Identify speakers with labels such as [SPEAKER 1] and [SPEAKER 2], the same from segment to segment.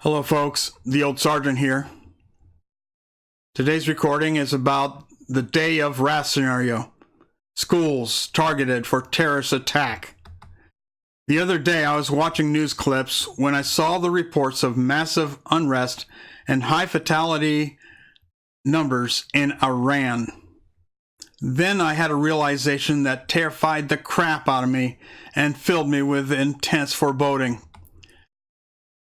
[SPEAKER 1] Hello folks, the old sergeant here. Today's recording is about the day of wrath scenario. Schools targeted for terrorist attack. The other day I was watching news clips when I saw the reports of massive unrest and high fatality numbers in Iran. Then I had a realization that terrified the crap out of me and filled me with intense foreboding.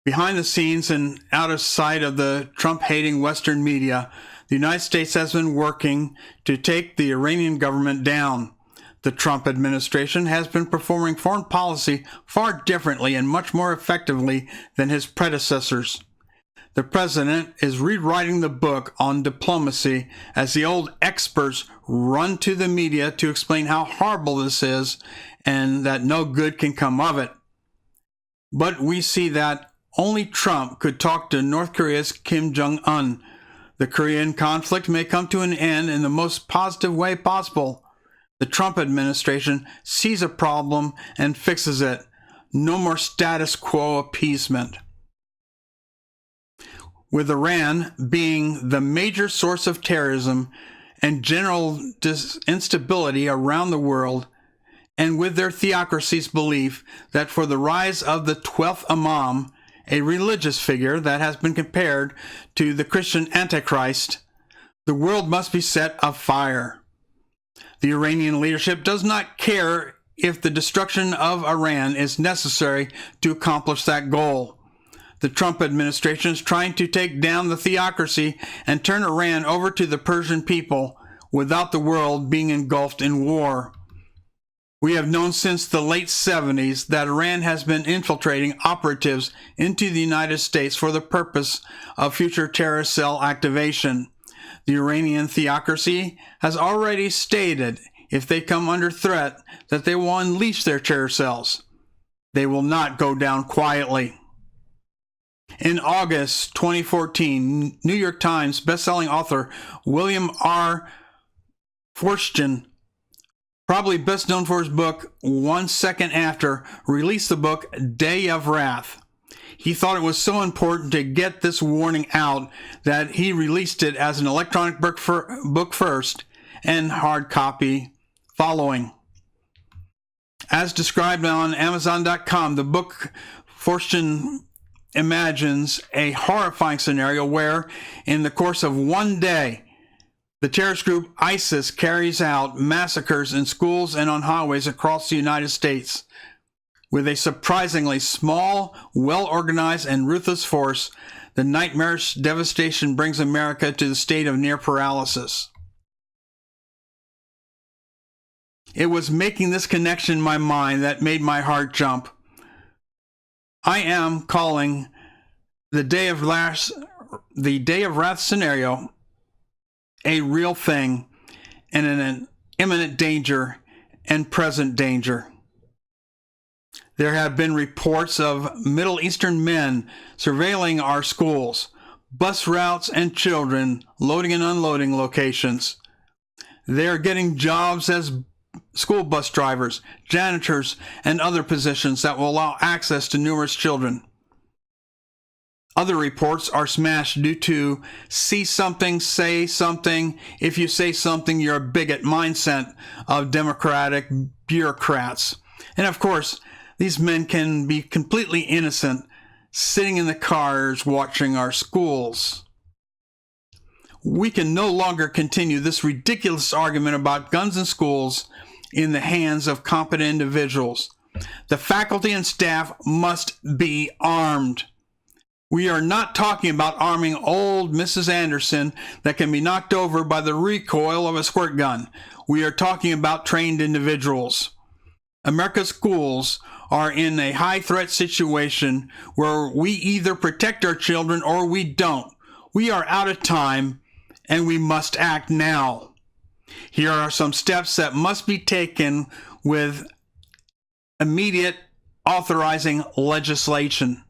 [SPEAKER 1] Behind the scenes and out of sight of the Trump-hating Western media, the United States has been working to take the Iranian government down. The Trump administration has been performing foreign policy far differently and much more effectively than his predecessors. The president is rewriting the book on diplomacy as the old experts run to the media to explain how horrible this is and that no good can come of it. But we see that only Trump could talk to North Korea's Kim Jong-un. The Korean conflict may come to an end in the most positive way possible. The Trump administration sees a problem and fixes it. No more status quo appeasement. With Iran being the major source of terrorism and general instability around the world, and with their theocracy's belief that for the rise of the 12th Imam, a religious figure that has been compared to the Christian Antichrist, the world must be set afire. The Iranian leadership does not care if the destruction of Iran is necessary to accomplish that goal. The Trump administration is trying to take down the theocracy and turn Iran over to the Persian people without the world being engulfed in war. We have known since the late 70s that Iran has been infiltrating operatives into the United States for the purpose of future terrorist cell activation. The Iranian theocracy has already stated if they come under threat that they will unleash their terror cells. They will not go down quietly. In August 2014, New York Times bestselling author William R. Forstchen, probably best known for his book 1 Second After, released the book Day of Wrath. He thought it was so important to get this warning out that he released it as an electronic book first and hard copy following. As described on Amazon.com, the book Forstchen imagines a horrifying scenario where, in the course of one day, the terrorist group ISIS carries out massacres in schools and on highways across the United States. With a surprisingly small, well-organized, and ruthless force, the nightmarish devastation brings America to the state of near paralysis. It was making this connection in my mind that made my heart jump. I am calling the Day of Wrath scenario a real thing and an imminent danger and present danger. There have been reports of Middle Eastern men surveilling our schools, bus routes, and children loading and unloading locations. They are getting jobs as school bus drivers, janitors, and other positions that will allow access to numerous children. Other reports are smashed due to see something, say something, if you say something, you're a bigot mindset of Democratic bureaucrats. And of course, these men can be completely innocent, sitting in the cars watching our schools. We can no longer continue this ridiculous argument about guns in schools in the hands of competent individuals. The faculty and staff must be armed. We are not talking about arming old Mrs. Anderson that can be knocked over by the recoil of a squirt gun. We are talking about trained individuals. America's schools are in a high-threat situation where we either protect our children or we don't. We are out of time, and we must act now. Here are some steps that must be taken with immediate authorizing legislation.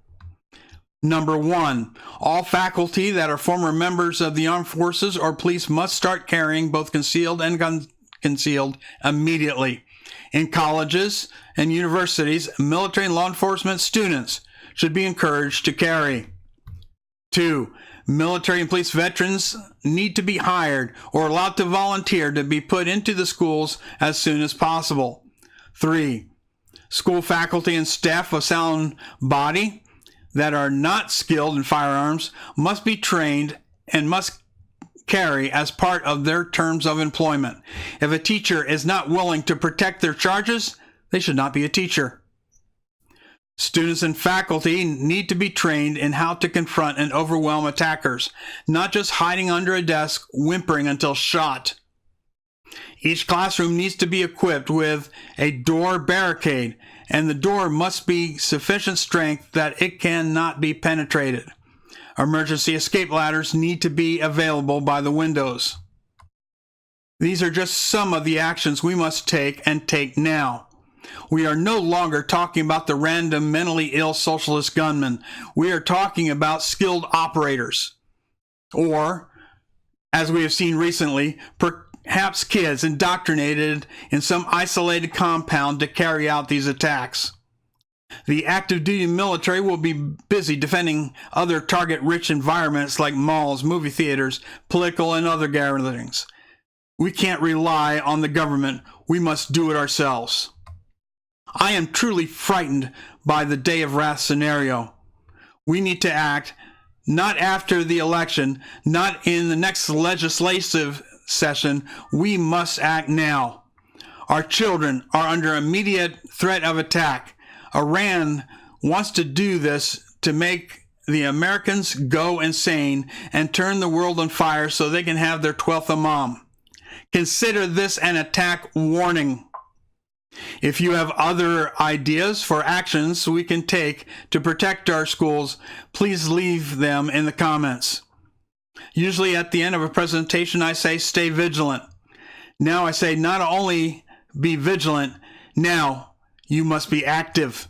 [SPEAKER 1] Number 1, all faculty that are former members of the armed forces or police must start carrying both concealed and unconcealed immediately. In colleges and universities, military and law enforcement students should be encouraged to carry. 2. Military and police veterans need to be hired or allowed to volunteer to be put into the schools as soon as possible. 3. School faculty and staff of sound body that are not skilled in firearms must be trained and must carry as part of their terms of employment. If a teacher is not willing to protect their charges, they should not be a teacher. Students and faculty need to be trained in how to confront and overwhelm attackers, not just hiding under a desk, whimpering until shot. Each classroom needs to be equipped with a door barricade, and the door must be sufficient strength that it cannot be penetrated. Emergency escape ladders need to be available by the windows. These are just some of the actions we must take and take now. We are no longer talking about the random mentally ill socialist gunmen. We are talking about skilled operators. Or, as we have seen recently, perhaps kids indoctrinated in some isolated compound to carry out these attacks. The active duty military will be busy defending other target-rich environments like malls, movie theaters, political and other gatherings. We can't rely on the government. We must do it ourselves. I am truly frightened by the day of wrath scenario. We need to act not after the election, not in the next legislative session. We must act now. Our children are under immediate threat of attack. Iran wants to do this to make the Americans go insane and turn the world on fire so they can have their 12th Imam. Consider this an attack warning. If you have other ideas for actions we can take to protect our schools, please leave them in the comments. Usually at the end of a presentation, I say, stay vigilant. Now I say, not only be vigilant, now you must be active.